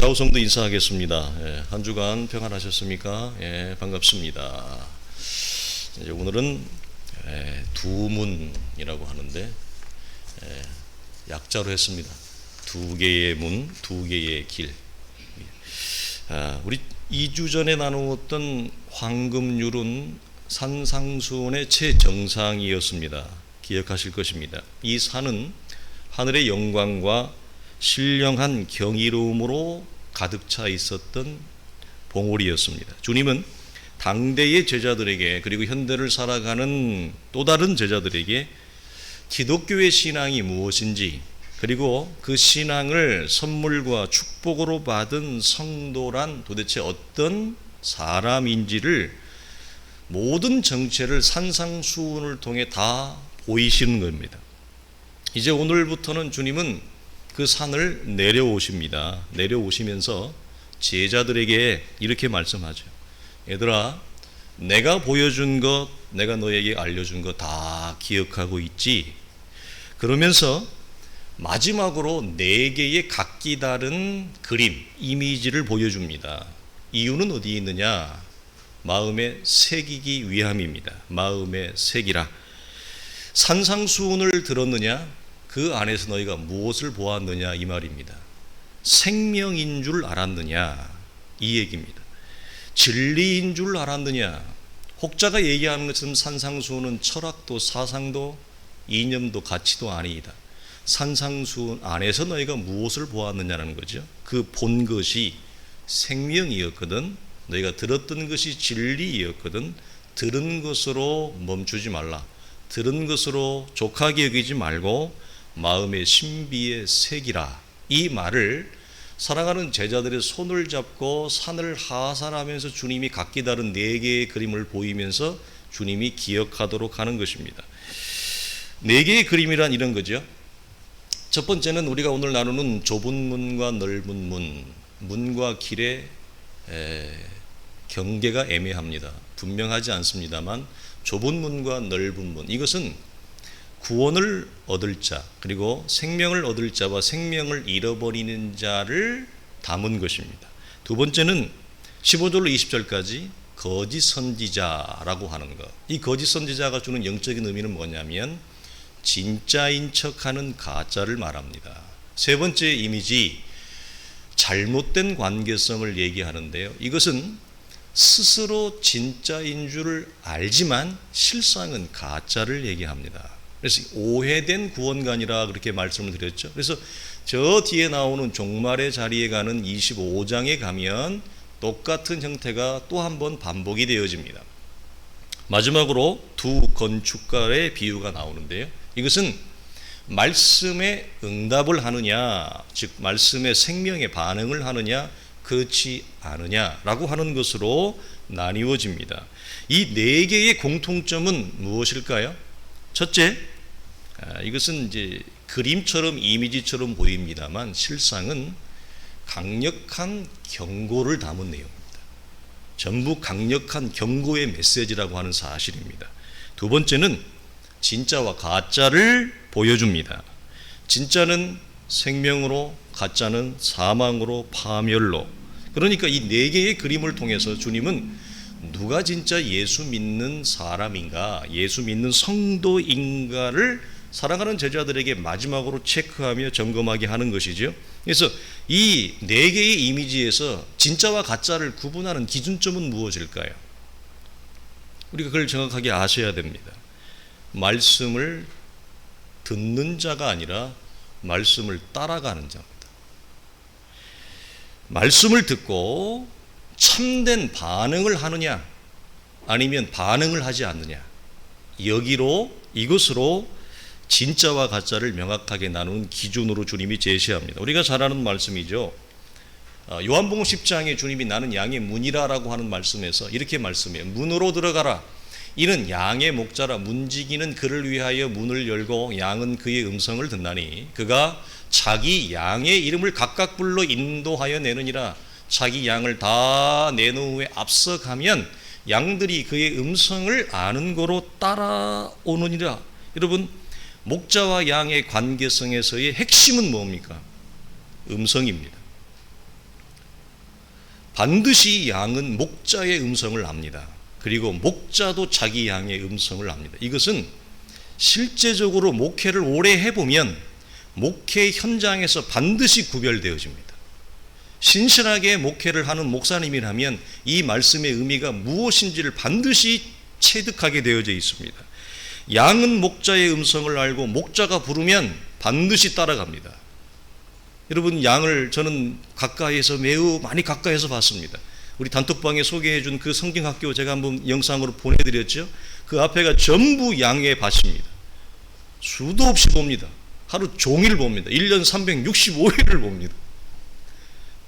좌우성도 인사하겠습니다. 한 주간 평안하셨습니까? 반갑습니다. 이제 오늘은 두문이라고 하는데 약자로 했습니다. 두 개의 문, 두 개의 길. 우리 2주 전에 나누었던 황금률은 산상수훈의 최정상이었습니다. 기억하실 것입니다. 이 산은 하늘의 영광과 신령한 경이로움으로 가득 차 있었던 봉우리였습니다. 주님은 당대의 제자들에게, 그리고 현대를 살아가는 또 다른 제자들에게 기독교의 신앙이 무엇인지, 그리고 그 신앙을 선물과 축복으로 받은 성도란 도대체 어떤 사람인지를 모든 정체를 산상수훈을 통해 다 보이시는 겁니다. 이제 오늘부터는 주님은 그 산을 내려오십니다. 내려오시면서 제자들에게 이렇게 말씀하죠. 얘들아, 내가 보여준 것, 내가 너에게 알려준 것 다 기억하고 있지? 그러면서 마지막으로 4개의 각기 다른 그림, 이미지를 보여줍니다. 이유는 어디에 있느냐? 마음에 새기기 위함입니다. 마음에 새기라. 산상수훈을 들었느냐? 그 안에서 너희가 무엇을 보았느냐 이 말입니다. 생명인 줄 알았느냐 이 얘기입니다. 진리인 줄 알았느냐. 혹자가 얘기하는 것처럼 산상수훈은 철학도 사상도 이념도 가치도 아니다. 산상수훈 안에서 너희가 무엇을 보았느냐라는 거죠. 그 본 것이 생명이었거든. 너희가 들었던 것이 진리였거든. 들은 것으로 멈추지 말라. 들은 것으로 족하게 여기지 말고 마음의 신비에 새기라. 이 말을 사랑하는 제자들의 손을 잡고 산을 하산하면서 주님이 각기 다른 4개의 그림을 보이면서 주님이 기억하도록 하는 것입니다. 4개의 그림이란 이런 거죠. 첫 번째는 우리가 오늘 나누는 좁은 문과 넓은 문, 문과 길의 경계가 애매합니다. 분명하지 않습니다만 좁은 문과 넓은 문, 이것은 구원을 얻을 자, 그리고 생명을 얻을 자와 생명을 잃어버리는 자를 담은 것입니다. 두 번째는 15절로 20절까지 거짓 선지자라고 하는 것. 이 거짓 선지자가 주는 영적인 의미는 뭐냐면 진짜인 척하는 가짜를 말합니다. 세 번째 이미지, 잘못된 관계성을 얘기하는데요. 이것은 스스로 진짜인 줄 알지만 실상은 가짜를 얘기합니다. 그래서 오해된 구원관이라 그렇게 말씀을 드렸죠. 그래서 저 뒤에 나오는 종말의 자리에 가는 25장에 가면 똑같은 형태가 또 한 번 반복이 되어집니다. 마지막으로 두 건축가의 비유가 나오는데요. 이것은 말씀에 응답을 하느냐, 즉 말씀의 생명에 반응을 하느냐, 그렇지 않으냐라고 하는 것으로 나뉘어집니다. 이 4개의 공통점은 무엇일까요? 첫째, 이것은 이제 그림처럼 이미지처럼 보입니다만 실상은 강력한 경고를 담은 내용입니다. 전부 강력한 경고의 메시지라고 하는 사실입니다. 두 번째는 진짜와 가짜를 보여줍니다. 진짜는 생명으로, 가짜는 사망으로, 파멸로. 그러니까 이 4개의 그림을 통해서 주님은 누가 진짜 예수 믿는 사람인가, 예수 믿는 성도인가를 사랑하는 제자들에게 마지막으로 체크하며 점검하게 하는 것이죠. 그래서 이 4개의 이미지에서 진짜와 가짜를 구분하는 기준점은 무엇일까요? 우리가 그걸 정확하게 아셔야 됩니다. 말씀을 듣는 자가 아니라 말씀을 따라가는 자입니다. 말씀을 듣고 참된 반응을 하느냐 아니면 반응을 하지 않느냐, 이것으로 진짜와 가짜를 명확하게 나누는 기준으로 주님이 제시합니다. 우리가 잘 아는 말씀이죠. 요한복음 10장에 주님이 나는 양의 문이라라고 하는 말씀에서 이렇게 말씀해요. 문으로 들어가라. 이는 양의 목자라. 문지기는 그를 위하여 문을 열고 양은 그의 음성을 듣나니 그가 자기 양의 이름을 각각 불러 인도하여 내느니라. 자기 양을 다 내놓은 후에 앞서가면 양들이 그의 음성을 아는 거로 따라오느니라. 여러분, 목자와 양의 관계성에서의 핵심은 뭡니까? 음성입니다. 반드시 양은 목자의 음성을 압니다. 그리고 목자도 자기 양의 음성을 압니다. 이것은 실제적으로 목회를 오래 해보면 목회 현장에서 반드시 구별되어집니다. 신실하게 목회를 하는 목사님이라면 이 말씀의 의미가 무엇인지를 반드시 체득하게 되어져 있습니다. 양은 목자의 음성을 알고 목자가 부르면 반드시 따라갑니다. 여러분, 양을 저는 가까이에서, 매우 많이 가까이에서 봤습니다. 우리 단톡방에 소개해 준 그 성경학교 제가 한번 영상으로 보내드렸죠. 그 앞에가 전부 양의 밭입니다. 수도 없이 봅니다. 하루 종일 봅니다. 1년 365일을 봅니다.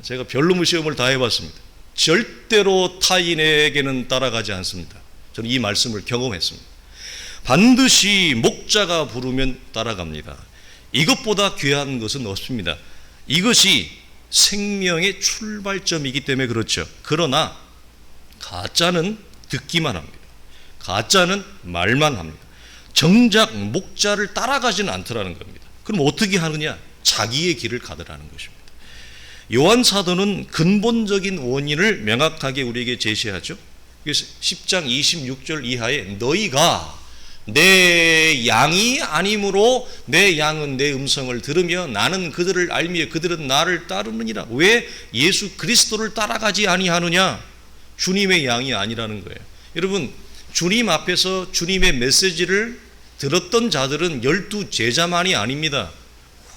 제가 별놈의 시험을 다 해봤습니다. 절대로 타인에게는 따라가지 않습니다. 저는 이 말씀을 경험했습니다. 반드시 목자가 부르면 따라갑니다. 이것보다 귀한 것은 없습니다. 이것이 생명의 출발점이기 때문에 그렇죠. 그러나 가짜는 듣기만 합니다. 가짜는 말만 합니다. 정작 목자를 따라가지는 않더라는 겁니다. 그럼 어떻게 하느냐? 자기의 길을 가더라는 것입니다. 요한 사도는 근본적인 원인을 명확하게 우리에게 제시하죠. 그래서 10장 26절 이하에 너희가 내 양이 아니므로 내 양은 내 음성을 들으며 나는 그들을 알며 그들은 나를 따르느니라. 왜 예수 그리스도를 따라가지 아니하느냐? 주님의 양이 아니라는 거예요. 여러분, 주님 앞에서 주님의 메시지를 들었던 자들은 12 제자만이 아닙니다.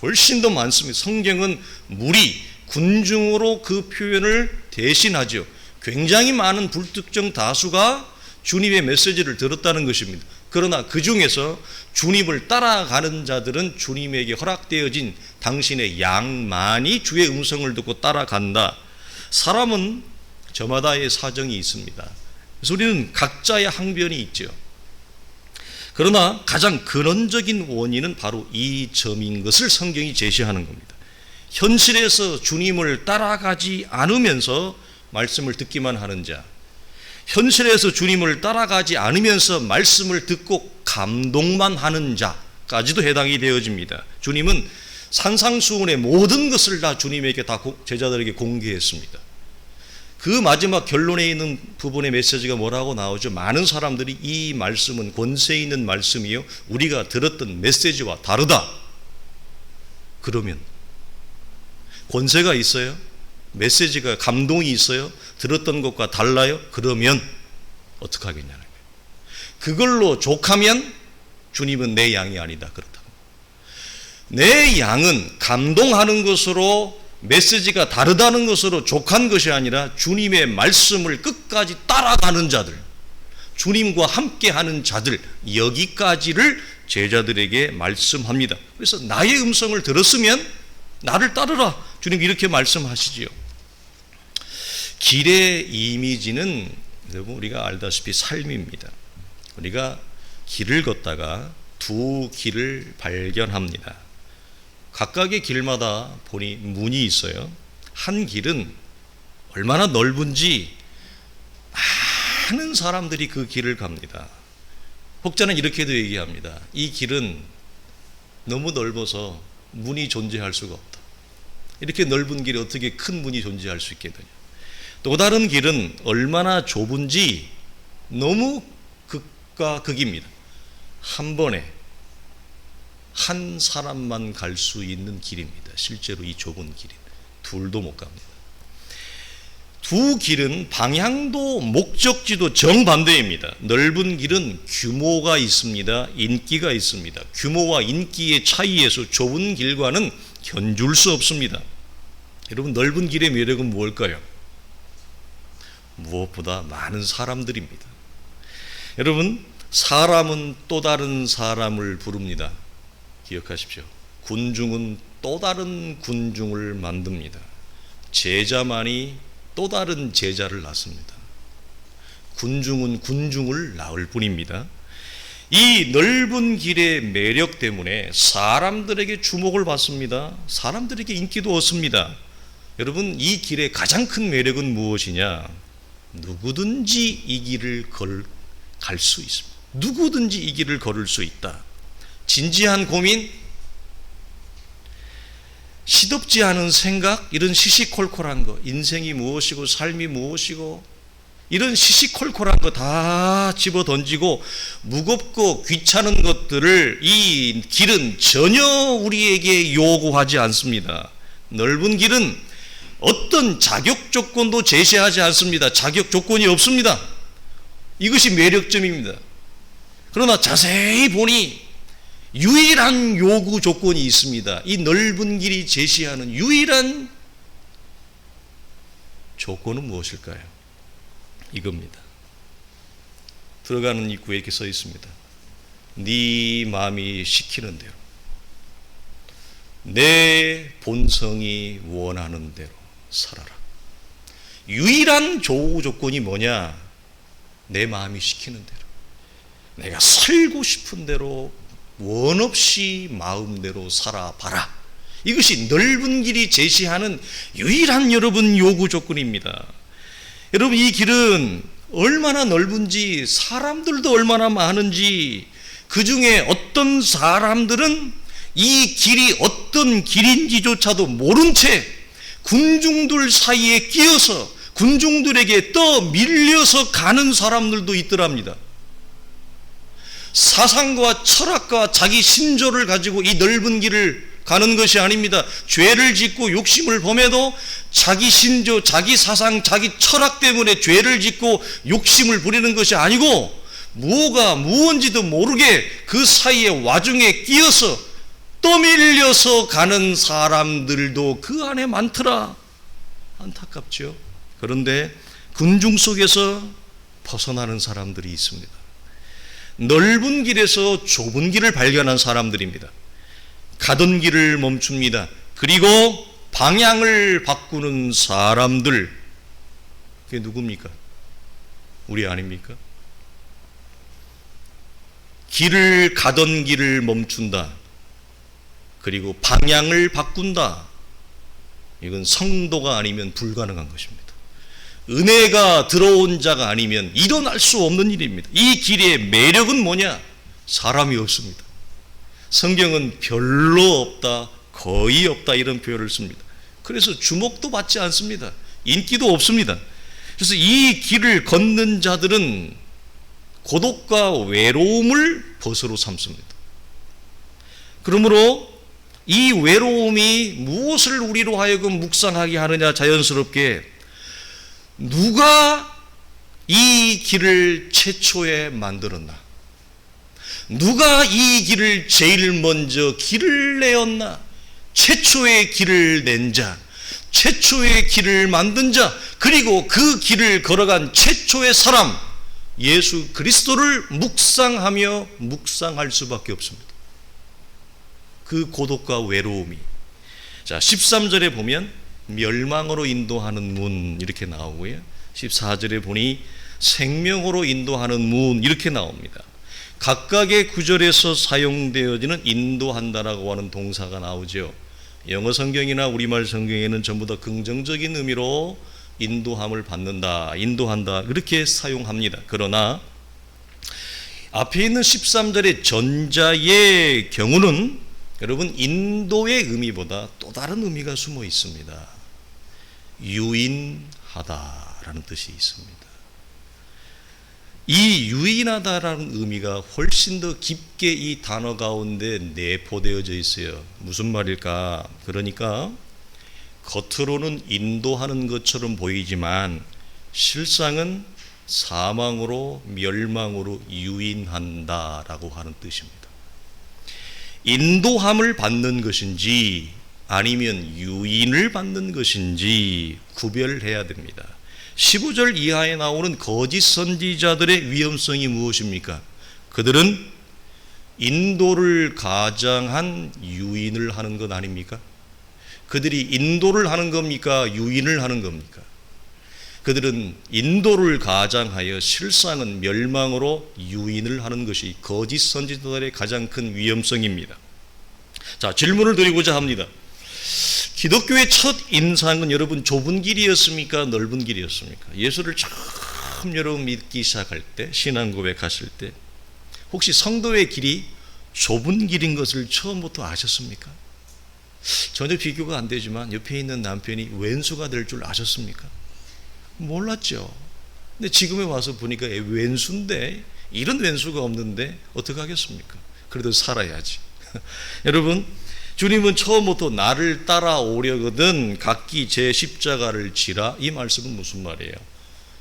훨씬 더 많습니다. 성경은 무리, 군중으로 그 표현을 대신하죠. 굉장히 많은 불특정 다수가 주님의 메시지를 들었다는 것입니다. 그러나 그 중에서 주님을 따라가는 자들은 주님에게 허락되어진 당신의 양만이 주의 음성을 듣고 따라간다. 사람은 저마다의 사정이 있습니다. 그래서 우리는 각자의 항변이 있죠. 그러나 가장 근원적인 원인은 바로 이 점인 것을 성경이 제시하는 겁니다. 현실에서 주님을 따라가지 않으면서 말씀을 듣기만 하는 자, 현실에서 주님을 따라가지 않으면서 말씀을 듣고 감동만 하는 자까지도 해당이 되어집니다. 주님은 산상수훈의 모든 것을 다 주님에게 다 제자들에게 공개했습니다. 그 마지막 결론에 있는 부분의 메시지가 뭐라고 나오죠? 많은 사람들이 이 말씀은 권세 있는 말씀이요, 우리가 들었던 메시지와 다르다. 그러면 권세가 있어요? 메시지가 감동이 있어요? 들었던 것과 달라요? 그러면 어떻게 하겠냐는 거예요. 그걸로 족하면 주님은 내 양이 아니다. 그렇다고. 내 양은 감동하는 것으로, 메시지가 다르다는 것으로 족한 것이 아니라 주님의 말씀을 끝까지 따라가는 자들, 주님과 함께하는 자들, 여기까지를 제자들에게 말씀합니다. 그래서 나의 음성을 들었으면 나를 따르라. 주님 이렇게 말씀하시지요. 길의 이미지는 여러분 우리가 알다시피 삶입니다. 우리가 길을 걷다가 두 길을 발견합니다. 각각의 길마다 보니 문이 있어요. 한 길은 얼마나 넓은지 많은 사람들이 그 길을 갑니다. 혹자는 이렇게도 얘기합니다. 이 길은 너무 넓어서 문이 존재할 수가 없다. 이렇게 넓은 길에 어떻게 큰 문이 존재할 수 있겠느냐. 또 다른 길은 얼마나 좁은지 너무 극과 극입니다. 한 번에 한 사람만 갈 수 있는 길입니다. 실제로 이 좁은 길은 둘도 못 갑니다. 두 길은 방향도 목적지도 정반대입니다. 넓은 길은 규모가 있습니다. 인기가 있습니다. 규모와 인기의 차이에서 좁은 길과는 견줄 수 없습니다. 여러분, 넓은 길의 매력은 무엇일까요? 무엇보다 많은 사람들입니다. 여러분, 사람은 또 다른 사람을 부릅니다. 기억하십시오. 군중은 또 다른 군중을 만듭니다. 제자만이 또 다른 제자를 낳습니다. 군중은 군중을 낳을 뿐입니다. 이 넓은 길의 매력 때문에 사람들에게 주목을 받습니다. 사람들에게 인기도 얻습니다. 여러분, 이 길의 가장 큰 매력은 무엇이냐? 누구든지 이 길을 갈 수 있습니다. 누구든지 이 길을 걸을 수 있다. 진지한 고민, 시덥지 않은 생각, 이런 시시콜콜한 거, 인생이 무엇이고 삶이 무엇이고 이런 시시콜콜한 거 다 집어 던지고 무겁고 귀찮은 것들을 이 길은 전혀 우리에게 요구하지 않습니다. 넓은 길은 어떤 자격 조건도 제시하지 않습니다. 자격 조건이 없습니다. 이것이 매력점입니다. 그러나 자세히 보니 유일한 요구 조건이 있습니다. 이 넓은 길이 제시하는 유일한 조건은 무엇일까요? 이겁니다. 들어가는 입구에 이렇게 써 있습니다. 네 마음이 시키는 대로, 내 본성이 원하는 대로 살아라. 유일한 조우 조건이 뭐냐? 내 마음이 시키는 대로, 내가 살고 싶은 대로 원 없이 마음대로 살아봐라. 이것이 넓은 길이 제시하는 유일한 여러분 요구 조건입니다. 여러분, 이 길은 얼마나 넓은지, 사람들도 얼마나 많은지, 그 중에 어떤 사람들은 이 길이 어떤 길인지조차도 모른 채 군중들 사이에 끼어서 군중들에게 떠밀려서 가는 사람들도 있더랍니다. 사상과 철학과 자기 신조를 가지고 이 넓은 길을 가는 것이 아닙니다. 죄를 짓고 욕심을 범해도 자기 신조, 자기 사상, 자기 철학 때문에 죄를 짓고 욕심을 부리는 것이 아니고 무엇가 무언지도 모르게 그 사이에 와중에 끼어서 떠밀려서 가는 사람들도 그 안에 많더라. 안타깝죠. 그런데 군중 속에서 벗어나는 사람들이 있습니다. 넓은 길에서 좁은 길을 발견한 사람들입니다. 가던 길을 멈춥니다. 그리고 방향을 바꾸는 사람들, 그게 누굽니까? 우리 아닙니까? 길을 가던 길을 멈춘다. 그리고 방향을 바꾼다. 이건 성도가 아니면 불가능한 것입니다. 은혜가 들어온 자가 아니면 일어날 수 없는 일입니다. 이 길의 매력은 뭐냐? 사람이 없습니다. 성경은 별로 없다, 거의 없다 이런 표현을 씁니다. 그래서 주목도 받지 않습니다. 인기도 없습니다. 그래서 이 길을 걷는 자들은 고독과 외로움을 벗으로 삼습니다. 그러므로 이 외로움이 무엇을 우리로 하여금 묵상하게 하느냐? 자연스럽게 누가 이 길을 최초에 만들었나? 누가 이 길을 제일 먼저 길을 내었나? 최초의 길을 낸 자, 최초의 길을 만든 자, 그리고 그 길을 걸어간 최초의 사람, 예수 그리스도를 묵상할 수밖에 없습니다. 그 고독과 외로움이. 자, 13절에 보면 멸망으로 인도하는 문 이렇게 나오고요. 14절에 보니 생명으로 인도하는 문 이렇게 나옵니다. 각각의 구절에서 사용되어지는 인도한다라고 하는 동사가 나오죠. 영어 성경이나 우리말 성경에는 전부 다 긍정적인 의미로 인도함을 받는다, 인도한다 그렇게 사용합니다. 그러나 앞에 있는 13절의 전자의 경우는 여러분 인도의 의미보다 또 다른 의미가 숨어 있습니다. 유인하다라는 뜻이 있습니다. 이 유인하다라는 의미가 훨씬 더 깊게 이 단어 가운데 내포되어져 있어요. 무슨 말일까? 그러니까 겉으로는 인도하는 것처럼 보이지만 실상은 사망으로 멸망으로 유인한다라고 하는 뜻입니다. 인도함을 받는 것인지 아니면 유인을 받는 것인지 구별해야 됩니다. 15절 이하에 나오는 거짓 선지자들의 위험성이 무엇입니까? 그들은 인도를 가장한 유인을 하는 것 아닙니까? 그들이 인도를 하는 겁니까? 유인을 하는 겁니까? 그들은 인도를 가장하여 실상은 멸망으로 유인을 하는 것이 거짓 선지자들의 가장 큰 위험성입니다. 자, 질문을 드리고자 합니다. 기독교의 첫 인상은 여러분 좁은 길이었습니까? 넓은 길이었습니까? 예수를 처음 여러분 믿기 시작할 때, 신앙 고백하실 때 혹시 성도의 길이 좁은 길인 것을 처음부터 아셨습니까? 전혀 비교가 안 되지만 옆에 있는 남편이 왼수가 될 줄 아셨습니까? 몰랐죠. 근데 지금에 와서 보니까 왼수인데, 이런 왼수가 없는데 어떻게 하겠습니까? 그래도 살아야지. 여러분, 주님은 처음부터 나를 따라오려거든 각기 제 십자가를 지라, 이 말씀은 무슨 말이에요?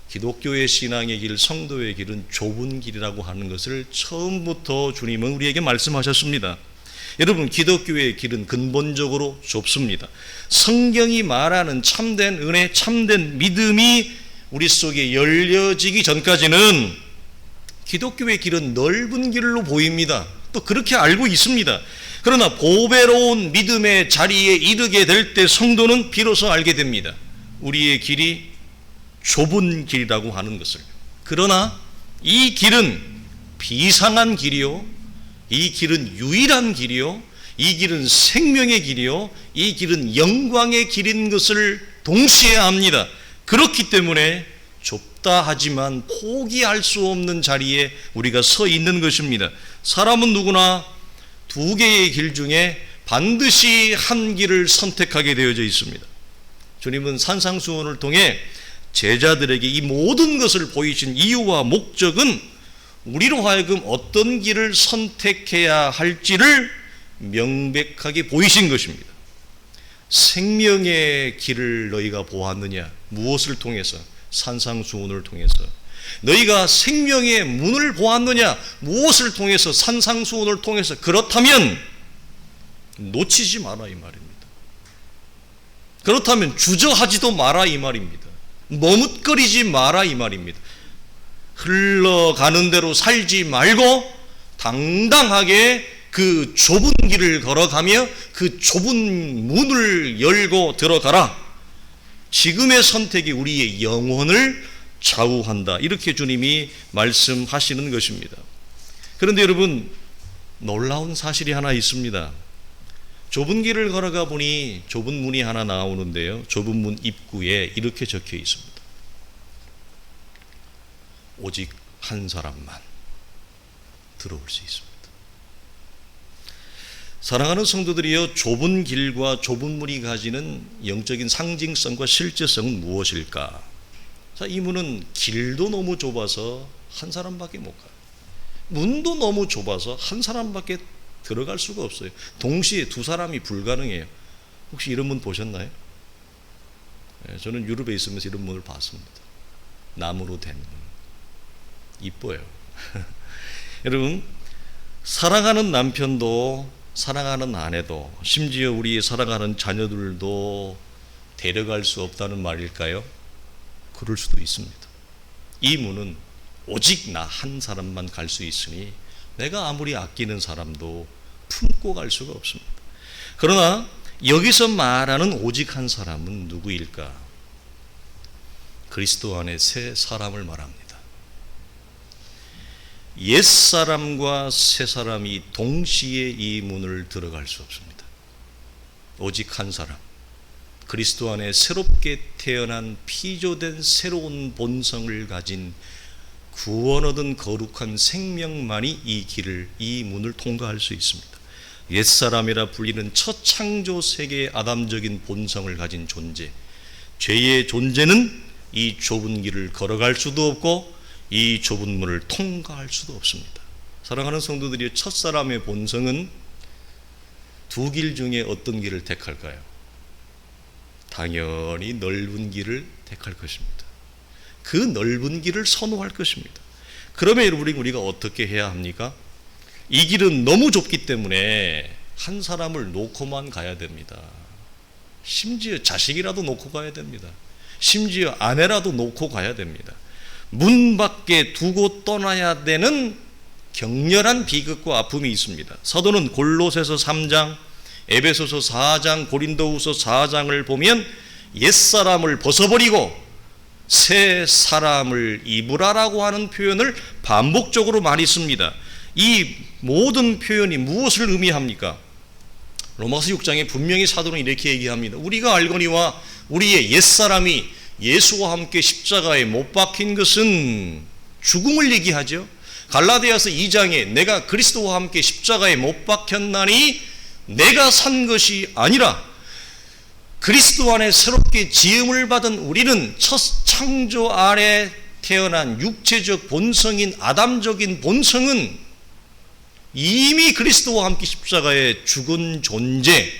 기독교의 신앙의 길, 성도의 길은 좁은 길이라고 하는 것을 처음부터 주님은 우리에게 말씀하셨습니다. 여러분, 기독교의 길은 근본적으로 좁습니다. 성경이 말하는 참된 은혜, 참된 믿음이 우리 속에 열려지기 전까지는 기독교의 길은 넓은 길로 보입니다. 또 그렇게 알고 있습니다. 그러나 보배로운 믿음의 자리에 이르게 될 때 성도는 비로소 알게 됩니다. 우리의 길이 좁은 길이라고 하는 것을. 그러나 이 길은 비상한 길이요, 이 길은 유일한 길이요, 이 길은 생명의 길이요, 이 길은 영광의 길인 것을 동시에 압니다. 그렇기 때문에 좁다 하지만 포기할 수 없는 자리에 우리가 서 있는 것입니다. 사람은 누구나 두 개의 길 중에 반드시 한 길을 선택하게 되어져 있습니다. 주님은 산상수훈을 통해 제자들에게 이 모든 것을 보이신 이유와 목적은 우리로 하여금 어떤 길을 선택해야 할지를 명백하게 보이신 것입니다. 생명의 길을 너희가 보았느냐? 무엇을 통해서? 산상수훈을 통해서. 너희가 생명의 문을 보았느냐? 무엇을 통해서? 산상수훈을 통해서. 그렇다면 놓치지 마라 이 말입니다. 그렇다면 주저하지도 마라 이 말입니다. 머뭇거리지 마라 이 말입니다. 흘러가는 대로 살지 말고 당당하게 그 좁은 길을 걸어가며 그 좁은 문을 열고 들어가라. 지금의 선택이 우리의 영혼을 좌우한다. 이렇게 주님이 말씀하시는 것입니다. 그런데 여러분, 놀라운 사실이 하나 있습니다. 좁은 길을 걸어가 보니 좁은 문이 하나 나오는데요, 좁은 문 입구에 이렇게 적혀 있습니다. 오직 한 사람만 들어올 수 있습니다. 사랑하는 성도들이여, 좁은 길과 좁은 문이 가지는 영적인 상징성과 실제성은 무엇일까? 자, 이 문은 길도 너무 좁아서 한 사람밖에 못 가요. 문도 너무 좁아서 한 사람밖에 들어갈 수가 없어요. 동시에 두 사람이 불가능해요. 혹시 이런 문 보셨나요? 저는 유럽에 있으면서 이런 문을 봤습니다. 나무로 된 문. 이뻐요. 여러분, 사랑하는 남편도, 사랑하는 아내도, 심지어 우리 사랑하는 자녀들도 데려갈 수 없다는 말일까요? 그럴 수도 있습니다. 이 문은 오직 나 한 사람만 갈 수 있으니 내가 아무리 아끼는 사람도 품고 갈 수가 없습니다. 그러나 여기서 말하는 오직 한 사람은 누구일까? 그리스도 안에 새 사람을 말합니다. 옛사람과 새사람이 동시에 이 문을 들어갈 수 없습니다. 오직 한 사람, 그리스도 안에 새롭게 태어난 피조된 새로운 본성을 가진 구원 얻은 거룩한 생명만이 이 길을, 이 문을 통과할 수 있습니다. 옛사람이라 불리는 첫 창조 세계의 아담적인 본성을 가진 존재, 죄의 존재는 이 좁은 길을 걸어갈 수도 없고 이 좁은 문을 통과할 수도 없습니다. 사랑하는 성도들이, 첫사람의 본성은 두 길 중에 어떤 길을 택할까요? 당연히 넓은 길을 택할 것입니다. 그 넓은 길을 선호할 것입니다. 그러면 우리가 어떻게 해야 합니까? 이 길은 너무 좁기 때문에 한 사람을 놓고만 가야 됩니다. 심지어 자식이라도 놓고 가야 됩니다. 심지어 아내라도 놓고 가야 됩니다. 문 밖에 두고 떠나야 되는 격렬한 비극과 아픔이 있습니다. 사도는 골로새서 3장, 에베소서 4장, 고린도후서 4장을 보면 옛사람을 벗어버리고 새 사람을 입으라라고 하는 표현을 반복적으로 많이 씁니다. 이 모든 표현이 무엇을 의미합니까? 로마서 6장에 분명히 사도는 이렇게 얘기합니다. 우리가 알거니와 우리의 옛사람이 예수와 함께 십자가에 못 박힌 것은 죽음을 얘기하죠. 갈라디아서 2장에 내가 그리스도와 함께 십자가에 못 박혔나니 내가 산 것이 아니라 그리스도 안에 새롭게 지음을 받은 우리는 첫 창조 안에 태어난 육체적 본성인 아담적인 본성은 이미 그리스도와 함께 십자가에 죽은 존재,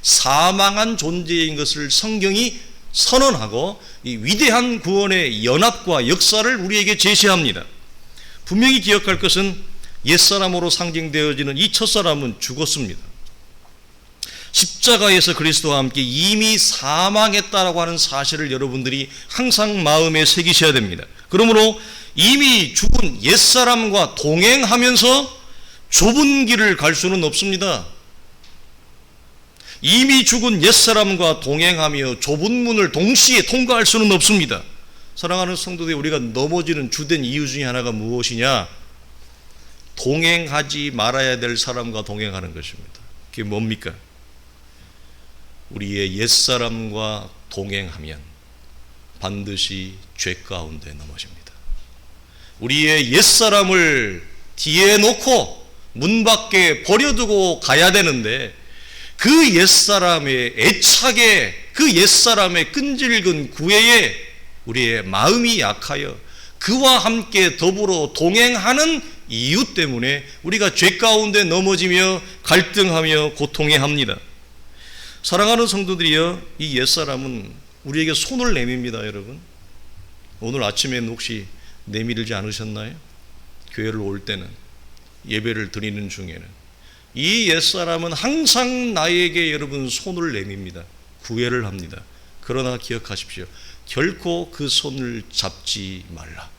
사망한 존재인 것을 성경이 선언하고 이 위대한 구원의 연합과 역사를 우리에게 제시합니다. 분명히 기억할 것은 옛사람으로 상징되어지는 이 첫사람은 죽었습니다. 십자가에서 그리스도와 함께 이미 사망했다라고 하는 사실을 여러분들이 항상 마음에 새기셔야 됩니다. 그러므로 이미 죽은 옛사람과 동행하면서 좁은 길을 갈 수는 없습니다. 이미 죽은 옛사람과 동행하며 좁은 문을 동시에 통과할 수는 없습니다. 사랑하는 성도들, 우리가 넘어지는 주된 이유 중에 하나가 무엇이냐? 동행하지 말아야 될 사람과 동행하는 것입니다. 그게 뭡니까? 우리의 옛사람과 동행하면 반드시 죄 가운데 넘어집니다. 우리의 옛사람을 뒤에 놓고 문 밖에 버려두고 가야 되는데 그 옛사람의 애착에, 그 옛사람의 끈질긴 구애에 우리의 마음이 약하여 그와 함께 더불어 동행하는 이유 때문에 우리가 죄 가운데 넘어지며 갈등하며 고통해합니다. 사랑하는 성도들이여, 이 옛사람은 우리에게 손을 내밉니다. 여러분, 오늘 아침에는 혹시 내밀지 않으셨나요? 교회를 올 때는, 예배를 드리는 중에는 이 옛사람은 항상 나에게 여러분 손을 내밉니다. 구애를 합니다. 그러나 기억하십시오. 결코 그 손을 잡지 말라.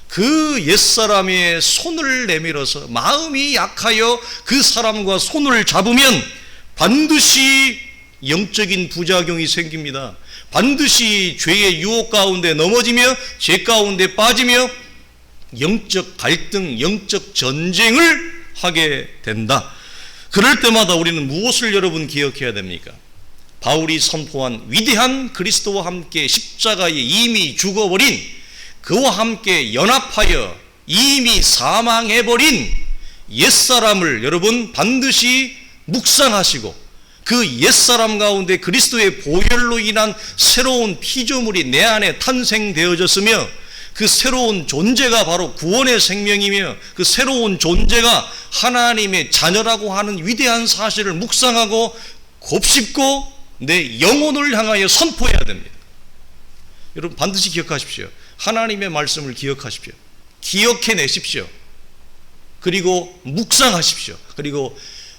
그 옛사람의 손을 내밀어서 마음이 약하여 그 사람과 손을 잡으면 반드시 영적인 부작용이 생깁니다. 반드시 죄의 유혹 가운데 넘어지며 죄 가운데 빠지며 영적 갈등, 영적 전쟁을 하게 된다. 그럴 때마다 우리는 무엇을 여러분 기억해야 됩니까? 바울이 선포한 위대한 그리스도와 함께 십자가에 이미 죽어버린, 그와 함께 연합하여 이미 사망해버린 옛사람을 여러분 반드시 묵상하시고, 그 옛사람 가운데 그리스도의 보혈로 인한 새로운 피조물이 내 안에 탄생되어졌으며, 그 새로운 존재가 바로 구원의 생명이며, 그 새로운 존재가 하나님의 자녀라고 하는 위대한 사실을 묵상하고 곱씹고 내 영혼을 향하여 선포해야 됩니다. 여러분 반드시 기억하십시오. 하나님의 말씀을 기억하십시오. 기억해내십시오. 그리고 묵상하십시오. 그리고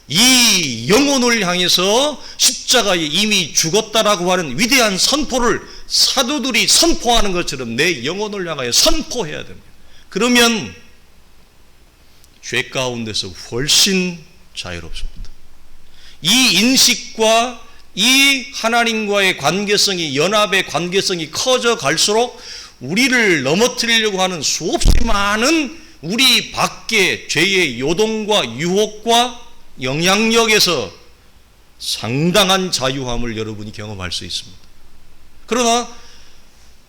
이 영혼을 향해서 십자가에 이미 죽었다라고 하는 위대한 선포를 사도들이 선포하는 것처럼 내 영혼을 향하여 선포해야 됩니다. 그러면 죄 가운데서 훨씬 자유롭습니다. 이 인식과 이 하나님과의 관계성이, 연합의 관계성이 커져 갈수록 우리를 넘어뜨리려고 하는 수없이 많은 우리 밖의 죄의 요동과 유혹과 영향력에서 상당한 자유함을 여러분이 경험할 수 있습니다. 그러나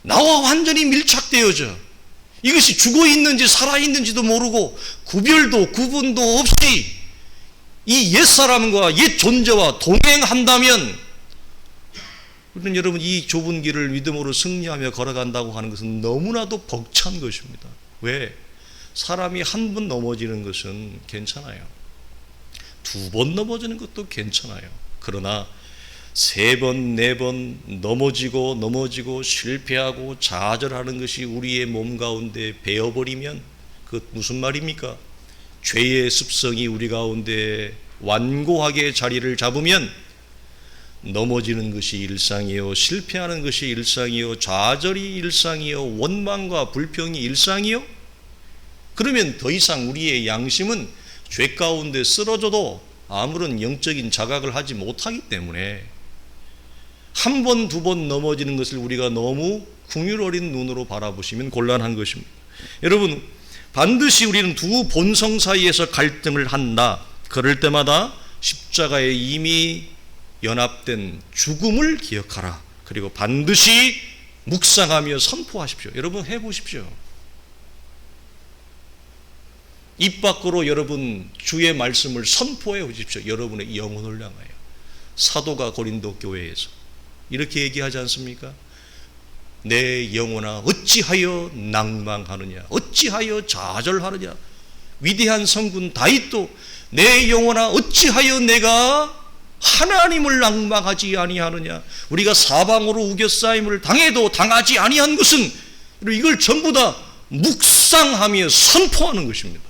나와 완전히 밀착되어져 이것이 죽어있는지 살아있는지도 모르고 구별도 구분도 없이 이 옛사람과 옛 존재와 동행한다면 우리는 여러분 이 좁은 길을 믿음으로 승리하며 걸어간다고 하는 것은 너무나도 벅찬 것입니다. 왜? 사람이 한 번 넘어지는 것은 괜찮아요. 두 번 넘어지는 것도 괜찮아요. 그러나 세 번, 네 번 넘어지고 실패하고 좌절하는 것이 우리의 몸 가운데 배어버리면 그것 무슨 말입니까? 죄의 습성이 우리 가운데 완고하게 자리를 잡으면 넘어지는 것이 일상이요, 실패하는 것이 일상이요, 좌절이 일상이요, 원망과 불평이 일상이요. 그러면 더 이상 우리의 양심은 죄 가운데 쓰러져도 아무런 영적인 자각을 하지 못하기 때문에 한 번, 두 번 넘어지는 것을 우리가 너무 긍휼 어린 눈으로 바라보시면 곤란한 것입니다. 여러분, 반드시 우리는 두 본성 사이에서 갈등을 한다. 그럴 때마다 십자가에 이미 연합된 죽음을 기억하라. 그리고 반드시 묵상하며 선포하십시오. 여러분 해보십시오. 입 밖으로 여러분 주의 말씀을 선포해 보십시오. 여러분의 영혼을 향하여. 사도가 고린도 교회에서 이렇게 얘기하지 않습니까? 내 영혼아 어찌하여 낭망하느냐, 어찌하여 좌절하느냐. 위대한 성군 다윗도 내 영혼아 어찌하여 내가 하나님을 낭망하지 아니하느냐. 우리가 사방으로 우겨싸임을 당해도 당하지 아니한 것은 이걸 전부 다 묵상하며 선포하는 것입니다.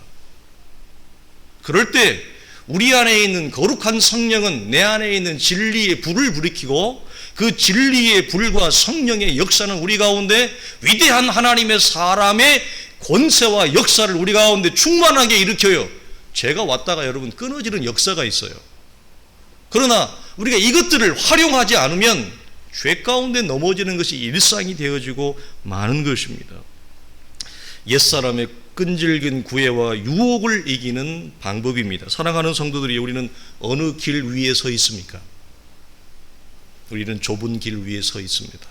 그럴 때 우리 안에 있는 거룩한 성령은 내 안에 있는 진리의 불을 불이키고, 그 진리의 불과 성령의 역사는 우리 가운데 위대한 하나님의 사람의 권세와 역사를 우리 가운데 충만하게 일으켜요. 제가 왔다가 여러분 끊어지는 역사가 있어요. 그러나 우리가 이것들을 활용하지 않으면 죄 가운데 넘어지는 것이 일상이 되어지고 많은 것입니다. 옛사람의 끈질긴 구애와 유혹을 이기는 방법입니다. 사랑하는 성도들이, 우리는 어느 길 위에 서 있습니까? 우리는 좁은 길 위에 서 있습니다.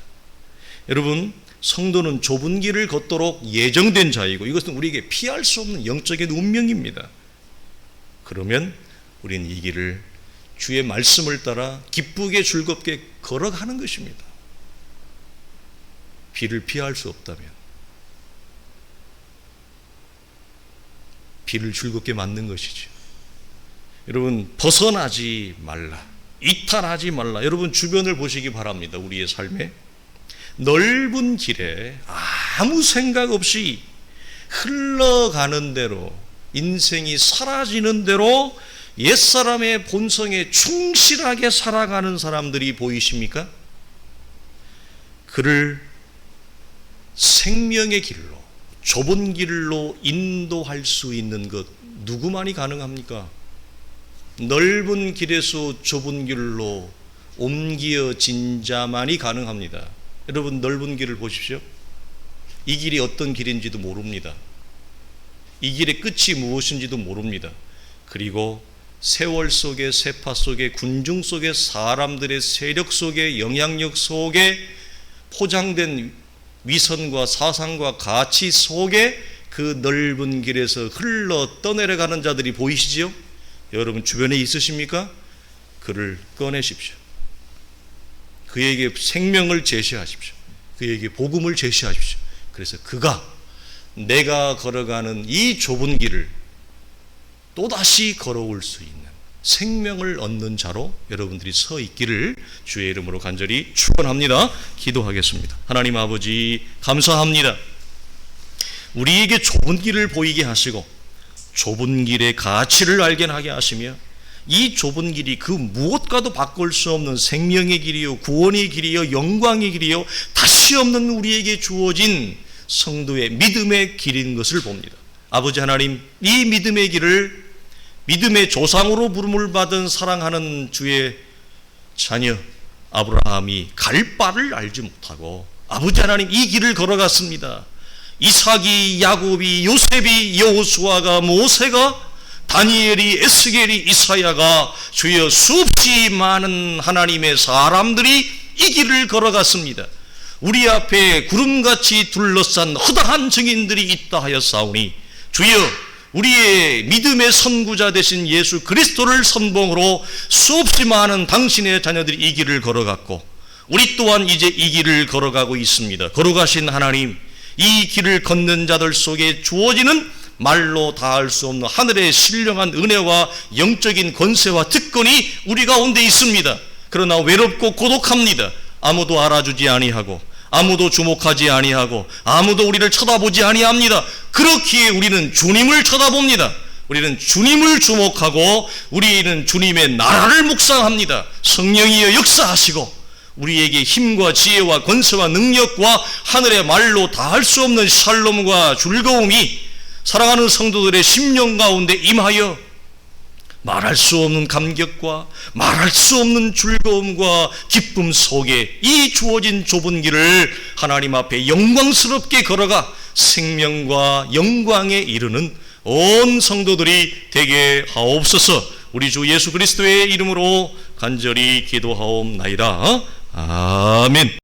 여러분, 성도는 좁은 길을 걷도록 예정된 자이고 이것은 우리에게 피할 수 없는 영적인 운명입니다. 그러면 우리는 이 길을 주의 말씀을 따라 기쁘게 즐겁게 걸어가는 것입니다. 비를 피할 수 없다면 비를 즐겁게 맞는 것이죠. 여러분, 벗어나지 말라, 이탈하지 말라. 여러분 주변을 보시기 바랍니다. 우리의 삶에 넓은 길에 아무 생각 없이 흘러가는 대로, 인생이 사라지는 대로 옛사람의 본성에 충실하게 살아가는 사람들이 보이십니까? 그를 생명의 길로, 좁은 길로 인도할 수 있는 것 누구만이 가능합니까? 넓은 길에서 좁은 길로 옮겨진 자만이 가능합니다. 여러분, 넓은 길을 보십시오. 이 길이 어떤 길인지도 모릅니다. 이 길의 끝이 무엇인지도 모릅니다. 그리고 세월 속에, 세파 속에, 군중 속에, 사람들의 세력 속에, 영향력 속에 포장된 위선과 사상과 가치 속에 그 넓은 길에서 흘러 떠내려가는 자들이 보이시지요? 여러분 주변에 있으십니까? 그를 꺼내십시오. 그에게 생명을 제시하십시오. 그에게 복음을 제시하십시오. 그래서 그가 내가 걸어가는 이 좁은 길을 또다시 걸어올 수 있는 생명을 얻는 자로 여러분들이 서 있기를 주의 이름으로 간절히 축원합니다. 기도하겠습니다. 하나님 아버지, 감사합니다. 우리에게 좁은 길을 보이게 하시고 좁은 길의 가치를 알게 하게 하시며, 이 좁은 길이 그 무엇과도 바꿀 수 없는 생명의 길이요, 구원의 길이요, 영광의 길이요, 다시 없는 우리에게 주어진 성도의 믿음의 길인 것을 봅니다. 아버지 하나님, 이 믿음의 길을 믿음의 조상으로 부름을 받은 사랑하는 주의 자녀 아브라함이 갈 바를 알지 못하고 아버지 하나님 이 길을 걸어갔습니다. 이삭이, 야곱이, 요셉이, 여호수아가, 모세가, 다니엘이, 에스겔이, 이사야가, 주여 수없이 많은 하나님의 사람들이 이 길을 걸어갔습니다. 우리 앞에 구름같이 둘러싼 허다한 증인들이 있다 하였사오니 주여, 우리의 믿음의 선구자 되신 예수 그리스도를 선봉으로 수없이 많은 당신의 자녀들이 이 길을 걸어갔고 우리 또한 이제 이 길을 걸어가고 있습니다. 걸어가신 하나님, 이 길을 걷는 자들 속에 주어지는 말로 다할 수 없는 하늘의 신령한 은혜와 영적인 권세와 특권이 우리 가운데 있습니다. 그러나 외롭고 고독합니다. 아무도 알아주지 아니하고 아무도 주목하지 아니하고 아무도 우리를 쳐다보지 아니합니다. 그렇기에 우리는 주님을 쳐다봅니다. 우리는 주님을 주목하고 우리는 주님의 나라를 묵상합니다. 성령이여 역사하시고 우리에게 힘과 지혜와 권세와 능력과 하늘의 말로 다할 수 없는 샬롬과 즐거움이 사랑하는 성도들의 심령 가운데 임하여 말할 수 없는 감격과 말할 수 없는 즐거움과 기쁨 속에 이 주어진 좁은 길을 하나님 앞에 영광스럽게 걸어가 생명과 영광에 이르는 온 성도들이 되게 하옵소서. 우리 주 예수 그리스도의 이름으로 간절히 기도하옵나이다. 아멘.